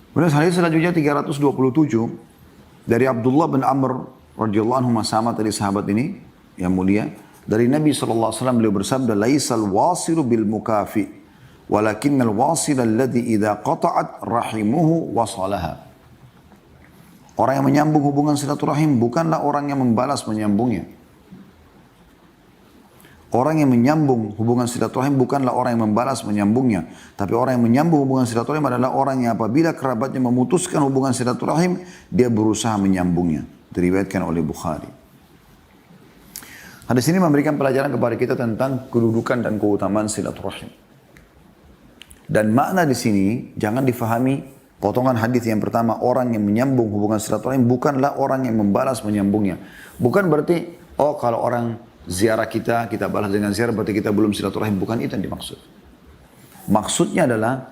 Kemudian hadis selanjutnya 327 dari Abdullah bin Amr radhiyallahu anhu, sama tadi sahabat ini yang mulia, dari Nabi SAW beliau bersabda, laisal wasilu bil mukafi walakinnal wasil alladhi idza qata'at rahimuhu wasalaha. Orang yang menyambung hubungan silaturahim bukanlah orang yang membalas menyambungnya. Orang yang menyambung hubungan silaturahim bukanlah orang yang membalas menyambungnya. Tapi orang yang menyambung hubungan silaturahim adalah orang yang apabila kerabatnya memutuskan hubungan silaturahim, dia berusaha menyambungnya. Diriwayatkan oleh Bukhari. Hadis ini memberikan pelajaran kepada kita tentang kedudukan dan keutamaan silaturahim. Dan makna di sini jangan difahami potongan hadis yang pertama, orang yang menyambung hubungan silaturahim bukanlah orang yang membalas menyambungnya. Bukan berarti, oh kalau orang ziarah kita balas dengan ziarah berarti kita belum silaturahim. Bukan itu yang dimaksud. Maksudnya adalah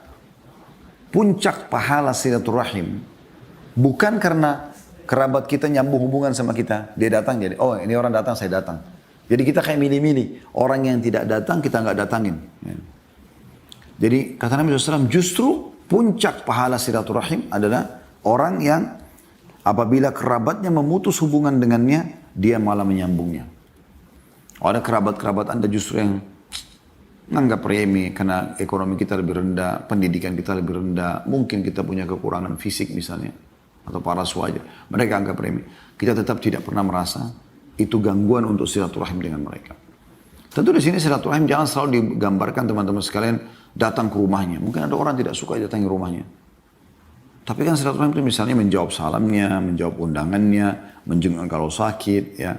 puncak pahala silaturahim bukan karena kerabat kita nyambung hubungan sama kita. Dia datang jadi, oh ini orang datang saya datang. Jadi kita kayak milih-milih. Orang yang tidak datang kita nggak datangin. Jadi kata Nabi SAW, justru puncak pahala silaturahim adalah orang yang apabila kerabatnya memutus hubungan dengannya, dia malah menyambungnya. Ada kerabat-kerabat Anda justru yang menganggap remeh karena ekonomi kita lebih rendah, pendidikan kita lebih rendah, mungkin kita punya kekurangan fisik misalnya, atau paras wajah. Mereka anggap remeh. Kita tetap tidak pernah merasa itu gangguan untuk silaturahim dengan mereka. Tentu di sini silaturahim jangan selalu digambarkan teman-teman sekalian datang ke rumahnya. Mungkin ada orang tidak suka datang ke rumahnya. Tapi kan silaturahim itu misalnya menjawab salamnya, menjawab undangannya, menjenguk kalau sakit, ya.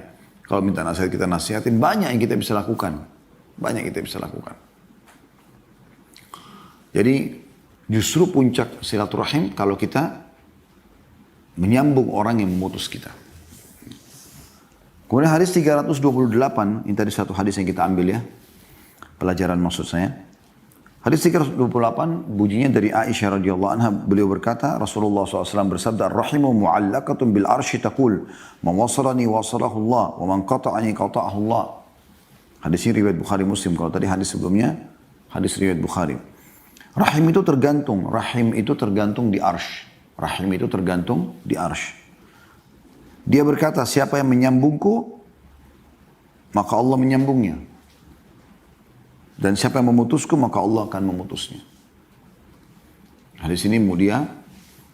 Kalau minta nasihat kita nasihatin, banyak yang kita bisa lakukan. Banyak yang kita bisa lakukan. Jadi justru puncak silaturahim kalau kita menyambung orang yang memutus kita. Kemudian hadis 328, ini tadi satu hadis yang kita ambil ya. Pelajaran maksud saya. Hadis 328 bunyinya dari Aisyah radhiyallahu anha, beliau berkata Rasulullah SAW bersabda, rahimu mu'allaqatun bil arshi taqul man wasalani wasalahu Allah wa man qata'ani qata'ahu Allah. Hadis ini riwayat Bukhari Muslim. Kalau tadi hadis sebelumnya hadis riwayat Bukhari. Rahim itu tergantung di arsh. Rahim itu tergantung di arsh. Dia berkata, siapa yang menyambungku maka Allah menyambungnya. Dan siapa yang memutusku, maka Allah akan memutusnya. Hadis ini mulia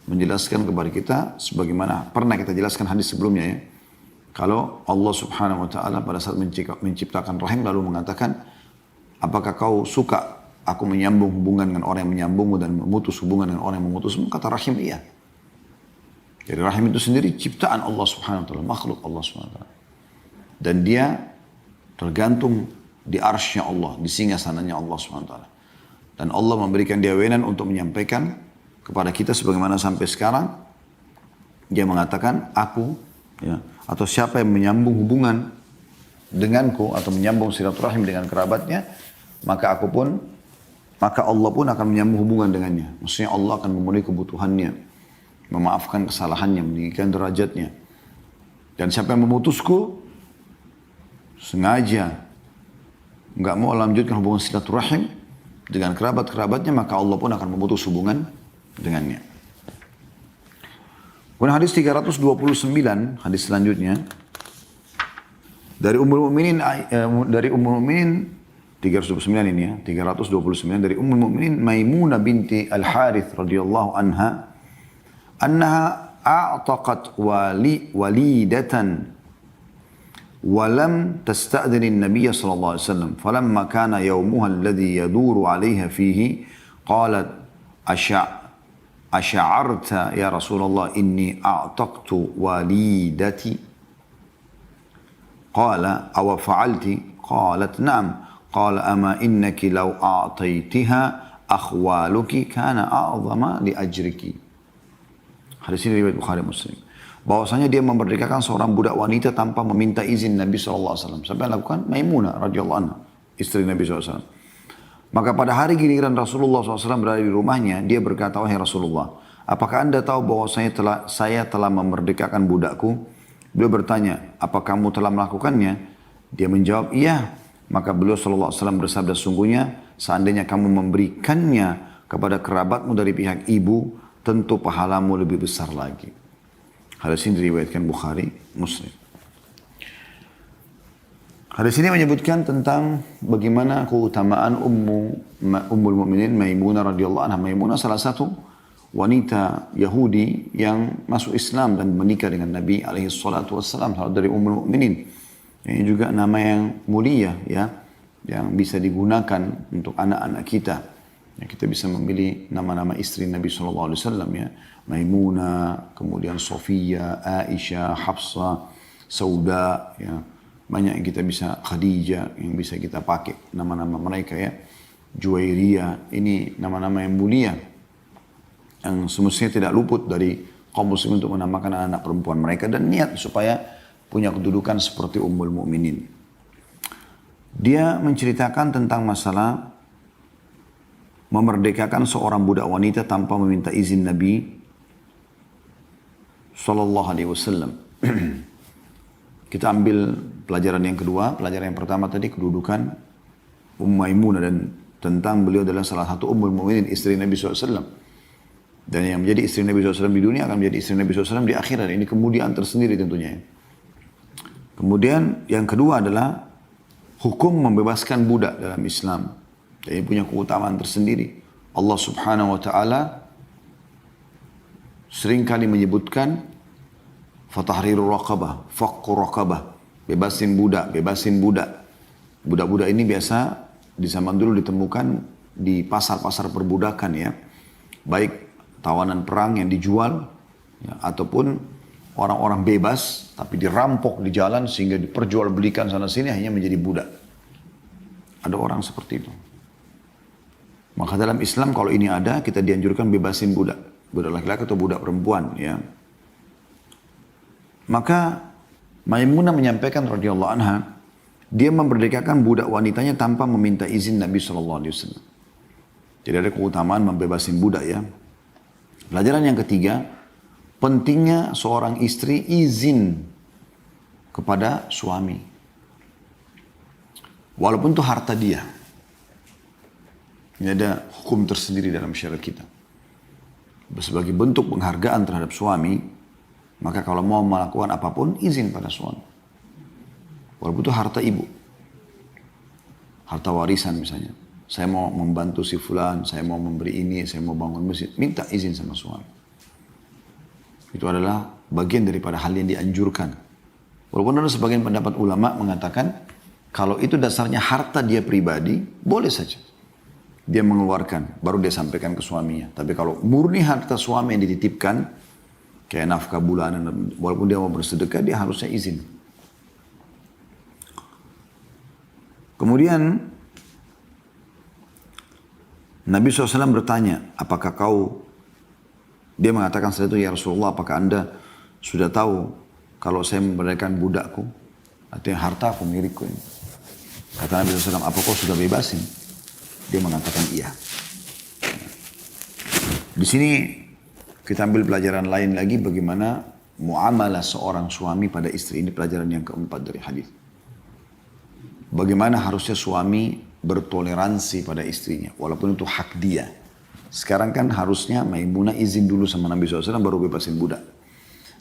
menjelaskan kepada kita, sebagaimana pernah kita jelaskan hadis sebelumnya ya. Kalau Allah subhanahu wa ta'ala pada saat menciptakan rahim lalu mengatakan, apakah kau suka aku menyambung hubungan dengan orang yang menyambungmu dan memutus hubungan dengan orang yang memutusmu? Kata rahim iya. Jadi rahim itu sendiri ciptaan Allah subhanahu wa ta'ala, makhluk Allah subhanahu wa ta'ala. Dan dia tergantung di arsy-Nya Allah, di singgasananya Allah SWT. Dan Allah memberikan dia wewenang untuk menyampaikan kepada kita sebagaimana sampai sekarang. Dia mengatakan, aku, ya, atau siapa yang menyambung hubungan denganku, atau menyambung silaturahim dengan kerabatnya, maka Allah pun akan menyambung hubungan dengannya. Maksudnya Allah akan memenuhi kebutuhannya, memaafkan kesalahannya, meninggikan derajatnya. Dan siapa yang memutusku, sengaja nggak mau lanjutkan hubungan silaturahim dengan kerabat-kerabatnya, maka Allah pun akan memutus hubungan dengannya. Kemudian hadis 329, hadis selanjutnya dari Ummul Mukminin 329 ini ya, 329 dari Ummul Mukminin Maimunah binti Al-Harith radhiyallahu anha, annaha a'taqat walidatan ولم تستأذن النبي صلى الله عليه وسلم فلما كان يومها الذي يدور عليها فيه قالت أشعرت يا رسول الله إني أعتقت والدتي قال أو فعلت قالت نعم قال أما إنك لو أعطيتها أخوالك كان أعظم لأجرك. Hadis ini riwayat Bukhari Muslim. Bahwasanya dia memerdekakan seorang budak wanita tanpa meminta izin Nabi SAW. Sampai lakukan Maimunah radhiyallahu anha, istri Nabi SAW. Maka pada hari giliran Rasulullah SAW berada di rumahnya, dia berkata, wahai Rasulullah, apakah anda tahu bahwa saya telah memerdekakan budakku? Beliau bertanya, apa kamu telah melakukannya? Dia menjawab, iya. Maka beliau SAW bersabda, sungguhnya seandainya kamu memberikannya kepada kerabatmu dari pihak ibu, tentu pahalamu lebih besar lagi. Hadis ini diriwayatkan Bukhari, Muslim. Hadis ini menyebutkan tentang bagaimana keutamaan Ummul Mukminin Maimunah radhiyallahu anha. Maimunah salah satu wanita Yahudi yang masuk Islam dan menikah dengan Nabi alaihi salatu wassalam, dari Ummul Mukminin. Ini juga nama yang mulia ya, yang bisa digunakan untuk anak-anak kita. Ya, kita bisa memilih nama-nama istri Nabi SAW ya. Maimunah, kemudian Sofia, Aisyah, Hafsah, Sauda ya. Banyak yang kita bisa, Khadijah yang bisa kita pakai nama-nama mereka ya. Juwairiyah, ini nama-nama yang mulia yang semestinya tidak luput dari kaum muslimin untuk menamakan anak-anak perempuan mereka dan niat supaya punya kedudukan seperti Ummul Mukminin. Dia menceritakan tentang masalah memerdekakan seorang budak wanita tanpa meminta izin Nabi sallallahu alaihi wasallam. Kita ambil pelajaran yang kedua. Pelajaran yang pertama tadi kedudukan Maimunah dan tentang beliau adalah salah satu Ummul Mukminin, istri Nabi SAW. Dan yang menjadi istri Nabi SAW di dunia akan menjadi istri Nabi SAW di akhirat. Ini kemuliaan tersendiri tentunya. Kemudian yang kedua adalah hukum membebaskan budak dalam Islam. Dan ini punya keutamaan tersendiri. Allah Subhanahu wa Ta'ala seringkali menyebutkan fatahriru raqabah, faqqu raqabah, bebasin budak, bebasin budak. Budak-budak ini biasa di zaman dulu ditemukan di pasar-pasar perbudakan ya. Baik tawanan perang yang dijual ya, ataupun orang-orang bebas tapi dirampok di jalan sehingga diperjualbelikan sana sini hanya menjadi budak. Ada orang seperti itu. Maka dalam Islam kalau ini ada, kita dianjurkan bebasin budak. Budak laki-laki atau budak perempuan ya. Maka Maimunah menyampaikan radhiyallahu anha, dia memerdekakan budak wanitanya tanpa meminta izin Nabi SAW. Jadi ada keutamaan membebasin budak ya. Pelajaran yang ketiga, pentingnya seorang istri izin kepada suami. Walaupun itu harta dia. Ini ada hukum tersendiri dalam syariat kita. Sebagai bentuk penghargaan terhadap suami, maka kalau mau melakukan apapun, izin pada suami. Walaupun itu harta ibu. Harta warisan misalnya. Saya mau membantu si fulan, saya mau memberi ini, saya mau bangun masjid. Minta izin sama suami. Itu adalah bagian daripada hal yang dianjurkan. Walaupun ada sebagian pendapat ulama mengatakan, kalau itu dasarnya harta dia pribadi, boleh saja. Dia mengeluarkan, baru dia sampaikan ke suaminya. Tapi kalau murni harta suami yang dititipkan, kayak nafkah bulanan, walaupun dia mau bersedekah, dia harusnya izin. Kemudian Nabi SAW bertanya, apakah dia mengatakan setelah itu, ya Rasulullah, apakah anda sudah tahu kalau saya memerdekakan budakku, artinya harta aku milikku ini. Kata Nabi SAW, apa kau sudah bebasin? Dia mengatakan iya. Di sini kita ambil pelajaran lain lagi bagaimana muamalah seorang suami pada istri. Ini pelajaran yang keempat dari hadis. Bagaimana harusnya suami bertoleransi pada istrinya, walaupun itu hak dia. Sekarang kan harusnya Maimunah izin dulu sama Nabi SAW baru bebasin budak.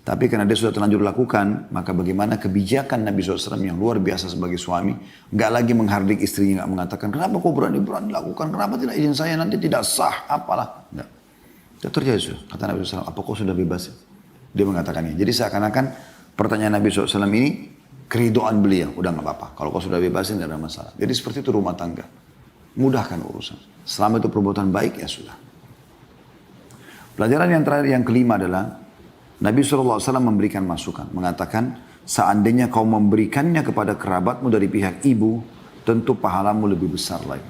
Tapi karena dia sudah terlanjur lakukan, maka bagaimana kebijakan Nabi SAW yang luar biasa sebagai suami, nggak lagi menghardik istrinya, nggak mengatakan, kenapa kau berani-berani lakukan, kenapa tidak izin saya, nanti tidak sah, apalah. Nggak. Tidak terjadi, kata Nabi SAW, apa kau sudah bebas? Dia mengatakannya. Jadi seakan-akan pertanyaan Nabi SAW ini, keridoan beliau, udah nggak apa-apa. Kalau kau sudah bebasin, tidak ada masalah. Jadi seperti itu rumah tangga. Mudahkan urusan. Selama itu perbuatan baik, ya sudah. Pelajaran yang terakhir, yang kelima adalah, Nabi SAW memberikan masukan, mengatakan, seandainya kau memberikannya kepada kerabatmu dari pihak ibu, tentu pahalamu lebih besar lagi.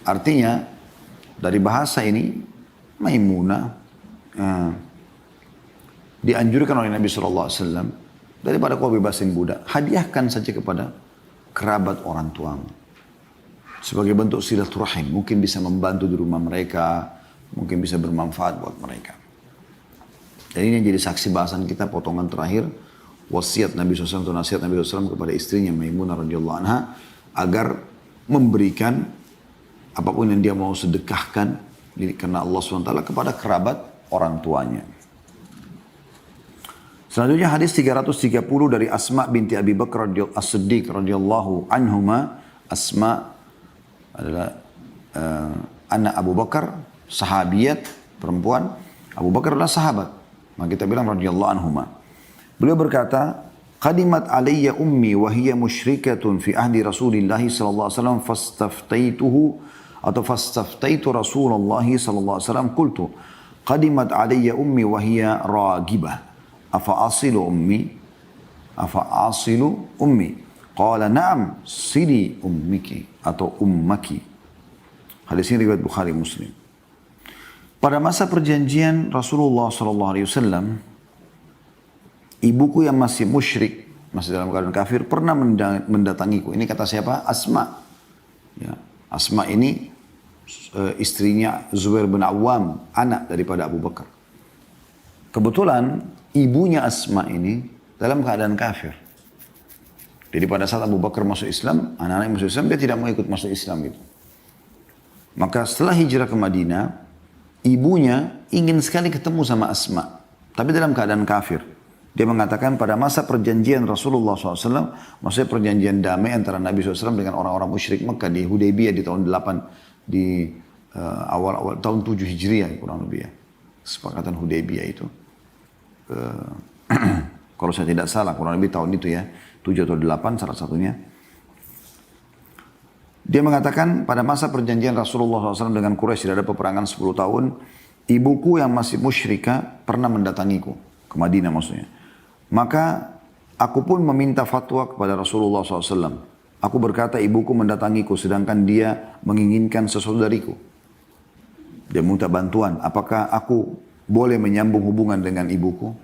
Artinya, dari bahasa ini, Maimunah dianjurkan oleh Nabi SAW, daripada kau bebasin budak, hadiahkan saja kepada kerabat orang tuamu. Sebagai bentuk silaturahim, mungkin bisa membantu di rumah mereka, mungkin bisa bermanfaat buat mereka. Dan ini yang jadi saksi bahasan kita, potongan terakhir, wasiat Nabi SAW atau nasihat Nabi SAW kepada istrinya Maimunah radhiyallahu anha, agar memberikan apapun yang dia mau sedekahkan karena Allah SWT kepada kerabat orang tuanya. Selanjutnya hadis 330 dari Asma binti Abi Bakar As-Siddiq radhiyallahu anhuma. Asma adalah anak Abu Bakar, sahabiat perempuan. Abu Bakar adalah sahabat. Maka kita bilang radhiyallahu anhuma. Beliau berkata, "Qadimat alayya ummi wa hiya musyrikatun fi ahdi Rasulillah sallallahu alaihi wasallam fastaftaituhu atau fastaftaitu Rasulullah sallallahu alaihi wasallam qultu qadimat alayya ummi wa hiya ragibah afa asilu ummi qala na'am sili ummiki atau ummaki." Hadis ini riwayat Bukhari Muslim. Pada masa perjanjian Rasulullah sallallahu alaihi wasallam, ibuku yang masih musyrik, masih dalam keadaan kafir, pernah mendatangiku. Ini kata siapa? Asma. Ya. Asma ini istrinya Zubair bin Awam, anak daripada Abu Bakar. Kebetulan ibunya Asma ini dalam keadaan kafir. Jadi pada saat Abu Bakar masuk Islam, anak-anak masuk Islam, dia tidak mau ikut masuk Islam gitu. Maka setelah hijrah ke Madinah, ibunya ingin sekali ketemu sama Asma, tapi dalam keadaan kafir. Dia mengatakan pada masa perjanjian Rasulullah SAW, maksudnya perjanjian damai antara Nabi SAW dengan orang-orang musyrik Mekah di Hudaybiyah di tahun 8, di awal-awal tahun 7 Hijriah kurang lebih ya. Kesepakatan Hudaybiyah itu. Kalau saya tidak salah kurang lebih tahun itu ya, 7 atau 8 salah satunya. Dia mengatakan pada masa perjanjian Rasulullah SAW dengan Quraisy tidak ada peperangan 10 tahun, ibuku yang masih musyrika pernah mendatangiku ke Madinah maksudnya. Maka aku pun meminta fatwa kepada Rasulullah SAW. Aku berkata ibuku mendatangiku sedangkan dia menginginkan sesuatu dariku. Dia minta bantuan. Apakah aku boleh menyambung hubungan dengan ibuku?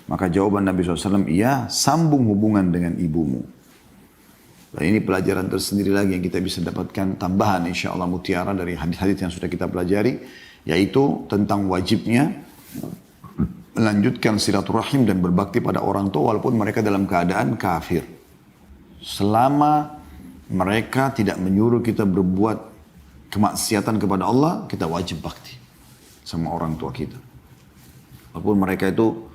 Maka jawaban Nabi SAW, iya, sambung hubungan dengan ibumu. Dan ini pelajaran tersendiri lagi yang kita bisa dapatkan tambahan insya Allah mutiara dari hadis-hadis yang sudah kita pelajari. Yaitu tentang wajibnya melanjutkan silaturahim dan berbakti pada orang tua walaupun mereka dalam keadaan kafir. Selama mereka tidak menyuruh kita berbuat kemaksiatan kepada Allah, kita wajib bakti sama orang tua kita. Walaupun mereka itu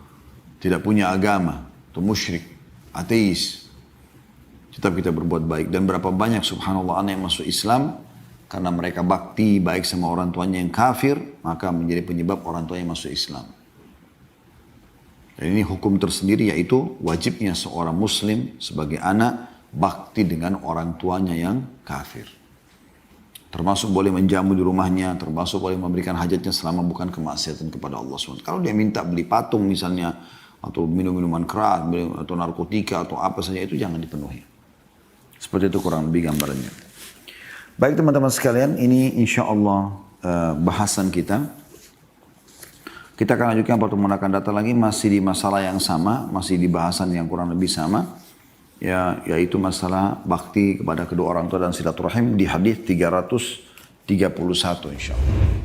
tidak punya agama, atau musyrik, ateis, tetap kita berbuat baik. Dan berapa banyak subhanallah anak yang masuk Islam karena mereka bakti baik sama orang tuanya yang kafir, maka menjadi penyebab orang tuanya masuk Islam. Dan ini hukum tersendiri yaitu wajibnya seorang muslim sebagai anak bakti dengan orang tuanya yang kafir. Termasuk boleh menjamu di rumahnya, termasuk boleh memberikan hajatnya selama bukan kemaksiatan kepada Allah SWT. Kalau dia minta beli patung misalnya, atau minum-minuman keras, atau narkotika, atau apa saja itu jangan dipenuhi. Seperti itu kurang lebih gambarannya. Baik teman-teman sekalian, ini insya Allah bahasan kita. Kita akan lanjutkan pertemuan akan datang lagi masih di masalah yang sama, masih di bahasan yang kurang lebih sama, ya, yaitu masalah bakti kepada kedua orang tua dan silaturahim di hadis 331 insya Allah.